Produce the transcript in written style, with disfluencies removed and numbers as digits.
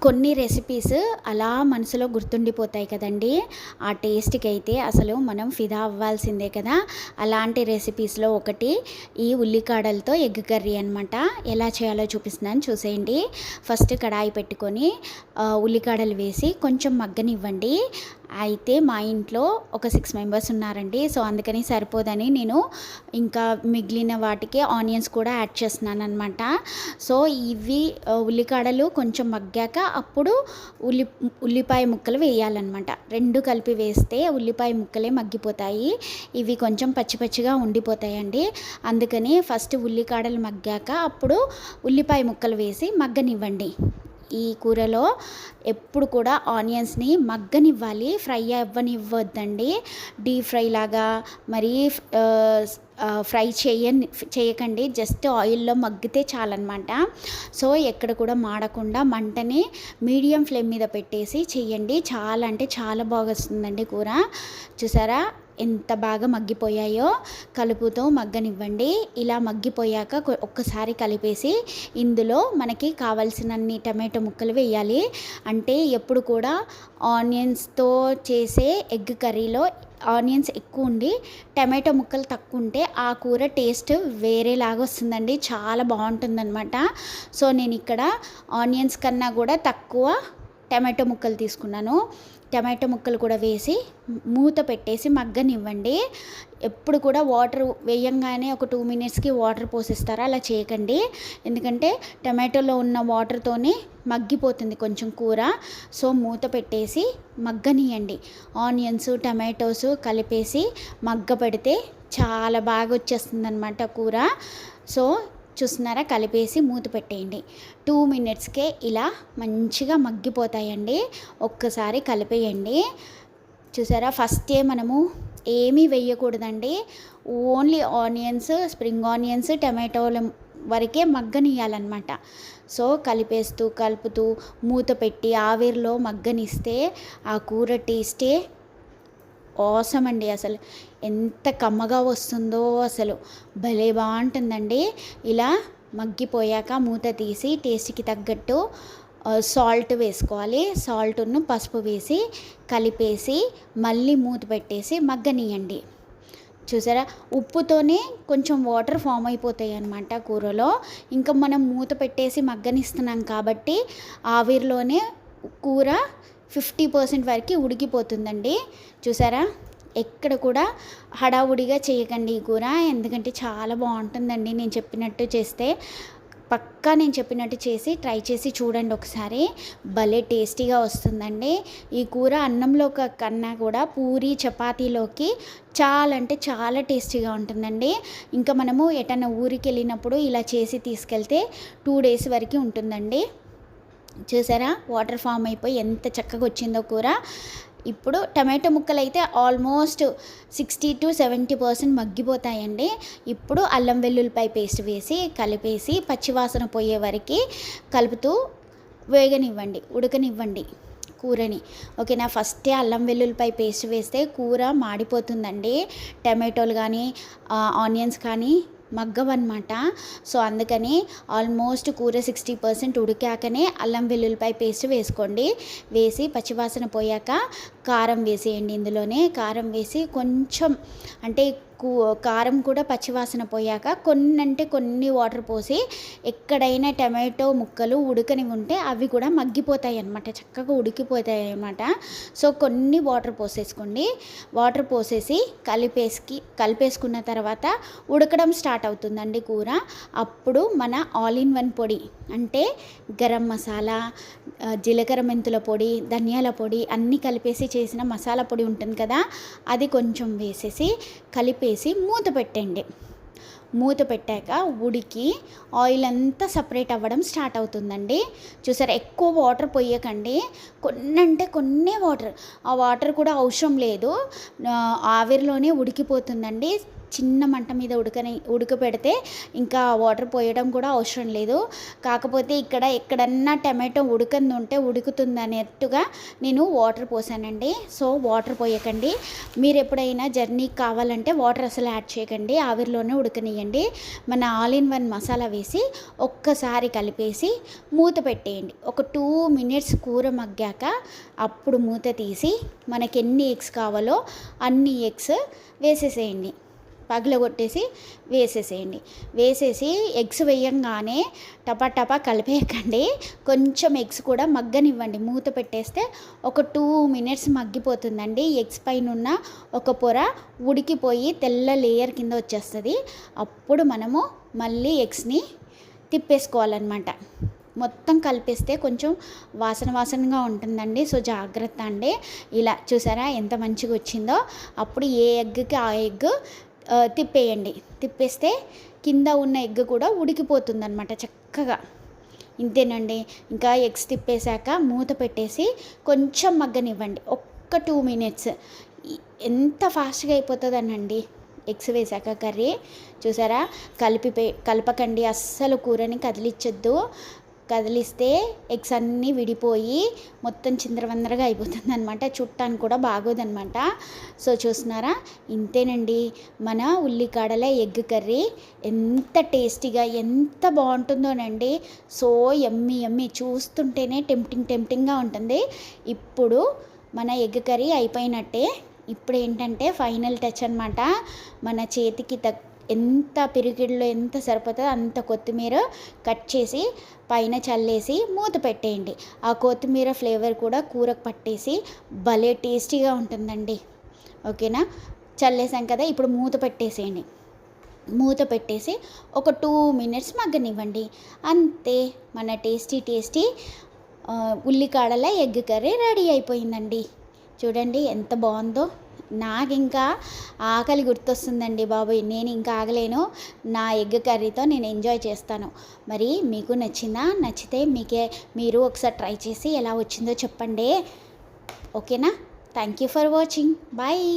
కొన్ని రెసిపీస్ అలా మనసులో గుర్తుండిపోతాయి కదండీ! ఆ టేస్ట్‌కి అయితే అసలు మనం ఫిదా అవ్వాల్సిందే కదా! అలాంటి రెసిపీస్‌లో ఒకటి ఈ ఉల్లికాడలతో ఎగ్ కర్రీ అనమాట. ఎలా చేయాలో చూపిస్తున్నాను చూసేయండి. ఫస్ట్ కడాయి పెట్టుకొని ఉల్లికాడలు వేసి కొంచెం మగ్గనివ్వండి. అయితే మా ఇంట్లో ఒక 6 మెంబర్స్ ఉన్నారండి. సో, అందుకని సరిపోదని నేను ఇంకా మిగిలిన వాటికి ఆనియన్స్ కూడా యాడ్ చేస్తున్నాననమాట. సో, ఇవి ఉల్లికాడలు కొంచెం మగ్గాక అప్పుడు ఉల్లిపాయ ముక్కలు వేయాలన్నమాట. 2 కలిపి వేస్తే ఉల్లిపాయ ముక్కలే మగ్గిపోతాయి. ఇవి కొంచెం పచ్చి పచ్చిగా ఉండిపోతాయండి. అందుకని ఫస్ట్ ఉల్లికాడలు మగ్గాక అప్పుడు ఉల్లిపాయ ముక్కలు వేసి మగ్గనివ్వండి. ఈ కూరలో ఎప్పుడు కూడా ఆనియన్స్ని మగ్గనివ్వాలి, ఫ్రై అవ్వనివ్వద్దండి. డీప్ ఫ్రై లాగా మరీ ఫ్రై చేయకండి. జస్ట్ ఆయిల్లో మగ్గితే చాలన్నమాట. సో, ఎక్కడ కూడా మాడకుండా మంటని మీడియం ఫ్లేమ్ మీద పెట్టేసి చేయండి. చాలా అంటే చాలా బాగా వస్తుందండి కూర. చూసారా ఎంత బాగా మగ్గిపోయాయో? కలుపుతూ మగ్గనివ్వండి. ఇలా మగ్గిపోయాక ఒక్కసారి కలిపేసి ఇందులో మనకి కావాల్సినన్ని టమాటో ముక్కలు వేయాలి. అంటే ఎప్పుడు కూడా ఆనియన్స్తో చేసే ఎగ్ కర్రీలో ఆనియన్స్ ఎక్కువ ఉండి టమాటో ముక్కలు తక్కువ ఉంటే ఆ కూర టేస్ట్ వేరేలాగా వస్తుందండి. చాలా బాగుంటుందన్నమాట. సో, నేను ఇక్కడ ఆనియన్స్ కన్నా కూడా తక్కువ టమాటో ముక్కలు తీసుకున్నాను. టమాటో ముక్కలు కూడా వేసి మూత పెట్టేసి మగ్గనివ్వండి. ఎప్పుడు కూడా వాటర్ వేయంగానే ఒక 2 మినిట్స్కి వాటర్ పోసిస్తారా? అలా చేయకండి. ఎందుకంటే టమాటోలో ఉన్న వాటర్తోనే మగ్గిపోతుంది కొంచెం కూర. సో, మూత పెట్టేసి మగ్గనియండి. ఆనియన్స్ టమాటోస్ కలిపేసి మగ్గ పెడితే చాలా బాగా వచ్చేస్తుందన్నమాట కూర. సో, చూస్తున్నారా? కలిపేసి మూత పెట్టేయండి. 2 మినిట్స్కే ఇలా మంచిగా మగ్గిపోతాయండి. ఒక్కసారి కలిపేయండి. చూసారా? ఫస్టే మనము ఏమీ వేయకూడదండి. ఓన్లీ ఆనియన్స్, స్ప్రింగ్ ఆనియన్స్, టమాటోల వరకే మగ్గనియాలన్నమాట. సో, కలుపుతూ మూత పెట్టి ఆవిరిలో మగ్గనిస్తే ఆ కూర టేస్టే ఆసమ్ అండి. అసలు ఎంత కమ్మగా వస్తుందో అసలు భలే బాగుంటుందండి. ఇలా మగ్గిపోయాక మూత తీసి టేస్ట్కి తగ్గట్టు సాల్ట్ వేసుకోవాలి. సాల్ట్ను పసుపు వేసి కలిపేసి మళ్ళీ మూత పెట్టేసి మగ్గనియండి. చూసారా? ఉప్పుతోనే కొంచెం వాటర్ ఫామ్ అయిపోతాయి అన్నమాట కూరలో. ఇంకా మనం మూత పెట్టేసి మగ్గనిస్తున్నాం కాబట్టి ఆవిరిలోనే కూర 50% వరకు ఉడికిపోతుందండి. చూసారా? ఎక్కడ కూడా హడావుడిగా చేయకండి ఈ కూర. ఎందుకంటే చాలా బాగుంటుందండి. నేను చెప్పినట్టు చేస్తే పక్కా నేను చెప్పినట్టు చేసి ట్రై చేసి చూడండి ఒకసారి. భలే టేస్టీగా వస్తుందండి ఈ కూర. అన్నంలో కన్నా కూడా పూరి చపాతీలోకి చాలా అంటే చాలా టేస్టీగా ఉంటుందండి. ఇంకా మనము ఎటన్నా ఊరికి వెళ్ళినప్పుడు ఇలా చేసి తీసుకెళ్తే 2 డేస్ వరకు ఉంటుందండి. చూసారా? వాటర్ ఫామ్ అయిపోయి ఎంత చక్కగా వచ్చిందో కూర. ఇప్పుడు టమాటో ముక్కలు అయితే ఆల్మోస్ట్ 60-70% మగ్గిపోతాయండి. ఇప్పుడు అల్లం వెల్లుల్లిపాయ పేస్ట్ వేసి కలిపేసి పచ్చివాసన పోయే వరకు కలుపుతూ ఉడకనివ్వండి కూరని. ఓకేనా? ఫస్టే అల్లం వెల్లుల్లిపాయ పేస్ట్ వేస్తే కూర మాడిపోతుందండి. టమాటోలు కానీ ఆనియన్స్ కానీ మగ్గవన్నమాట. సో, అందుకని ఆల్మోస్ట్ కూర 60% ఉడికాకనే అల్లం వెల్లుల్లిపాయ పేస్ట్ వేసుకోండి. వేసి పచ్చివాసన పోయాక కారం వేసేయండి. ఇందులోనే కారం వేసి కొంచెం అంటే కారం కూడా పచ్చివాసన పోయాక కొన్ని వాటర్ పోసి ఎక్కడైనా టమాటో ముక్కలు ఉడకని ఉంటే అవి కూడా మగ్గిపోతాయి అన్నమాట. చక్కగా ఉడికిపోతాయి అన్నమాట. సో, కొన్ని వాటర్ పోసేసుకోండి. వాటర్ పోసేసి కలిపేసుకున్న తర్వాత ఉడకడం స్టార్ట్ అవుతుందండి కూర. అప్పుడు మన ఆల్ ఇన్ వన్ పొడి అంటే గరం మసాలా, జీలకర్ర మెంతుల పొడి, ధనియాల పొడి అన్నీ కలిపేసి చేసిన మసాలా పొడి ఉంటుంది కదా, అది కొంచెం వేసేసి కలిపేసి మూత పెట్టండి. మూత పెట్టాక ఉడికి ఆయిల్ అంతా సపరేట్ అవ్వడం స్టార్ట్ అవుతుందండి. చూసారా? ఎక్కువ వాటర్ పోయకండి. కొన్ని వాటర్, ఆ వాటర్ కూడా అవసరం లేదు. ఆవిరిలోనే ఉడికిపోతుందండి. చిన్న మంట మీద ఉడకపెడితే ఇంకా వాటర్ పోయడం కూడా అవసరం లేదు. కాకపోతే ఇక్కడ ఎక్కడన్నా టమాటో ఉడకంది ఉంటే ఉడుకుతుంది అన్నట్టుగా నేను వాటర్ పోసానండి. సో వాటర్ పోయకండి. మీరు ఎప్పుడైనా జర్నీకి కావాలంటే వాటర్ అసలు యాడ్ చేయకండి, ఆవిరిలోనే ఉడకనియండి. మన ఆల్ ఇన్ వన్ మసాలా వేసి ఒక్కసారి కలిపేసి మూత పెట్టేయండి. ఒక 2 మినిట్స్ కూర మగ్గాక అప్పుడు మూత తీసి మనకి ఎన్ని ఎగ్స్ కావాలో అన్ని ఎగ్స్ వేసేసేయండి. పగలగొట్టేసి వేసేసి ఎగ్స్ వేయంగానే టపా కలిపేయకండి. కొంచెం ఎగ్స్ కూడా మగ్గనివ్వండి. మూత పెట్టేస్తే ఒక 2 మినిట్స్ మగ్గిపోతుందండి. ఎగ్స్ పైన ఉన్న ఒక పొర ఉడికిపోయి తెల్ల లేయర్ కింద వచ్చేస్తుంది. అప్పుడు మనము మళ్ళీ ఎగ్స్ని తిప్పేసుకోవాలన్నమాట. మొత్తం కలిపేస్తే కొంచెం వాసనగా ఉంటుందండి. సో జాగ్రత్త అండి. ఇలా చూసారా ఎంత మంచిగా వచ్చిందో. అప్పుడు ఏ ఎగ్కి ఆ ఎగ్ తిప్పేయండి. తిప్పేస్తే కింద ఉన్న ఎగ్ కూడా ఉడికిపోతుంది అనమాట చక్కగా. ఇంతేనండి. ఇంకా ఎగ్స్ తిప్పేశాక మూత పెట్టేసి కొంచెం మగ్గనివ్వండి. ఒక్క 2 మినిట్స్. ఎంత ఫాస్ట్గా అయిపోతుందనండి ఎగ్స్ వేసాక కర్రీ. చూసారా, కలపకండి అస్సలు. కూరని కదిలిస్తే ఎగ్స్ అన్నీ విడిపోయి మొత్తం చిందరవందరగా అయిపోతుంది అనమాట. చుట్టానికి కూడా బాగోదనమాట. సో చూస్తున్నారా, ఇంతేనండి మన ఉల్లికాడల ఎగ్ కర్రీ. ఎంత టేస్టీగా ఎంత బాగుంటుందోనండి. సో యమ్మీ చూస్తుంటేనే టెంప్టింగ్గా ఉంటుంది. ఇప్పుడు మన ఎగ్ కర్రీ అయిపోయినట్టే. ఇప్పుడు ఏంటంటే ఫైనల్ టచ్ అనమాట. మన చేతికి ఎంత పిరికిడిలో ఎంత సరిపోతుందో అంత కొత్తిమీర కట్ చేసి పైన చల్లేసి మూత పెట్టేయండి. ఆ కొత్తిమీర ఫ్లేవర్ కూడా కూరకు పట్టేసి భలే టేస్టీగా ఉంటుందండి. ఓకేనా, చల్లేసాం కదా. ఇప్పుడు మూత పెట్టేసేయండి. మూత పెట్టేసి ఒక 2 మినిట్స్ మగ్గనివ్వండి. అంతే, మన టేస్టీ ఉల్లికాడల ఎగ్ కర్రీ రెడీ అయిపోయిందండి. చూడండి ఎంత బాగుందో. నాకు ఇంకా ఆకలి గుర్తొస్తుందండి బాబోయ్. నేను ఇంకా ఆగలేను. నా ఎగ్ కర్రీతో నేను ఎంజాయ్ చేస్తాను. మరి మీకు నచ్చిందా? నచ్చితే మీరు ఒకసారి ట్రై చేసి ఎలా వచ్చిందో చెప్పండి. ఓకేనా? Thank you for watching. Bye.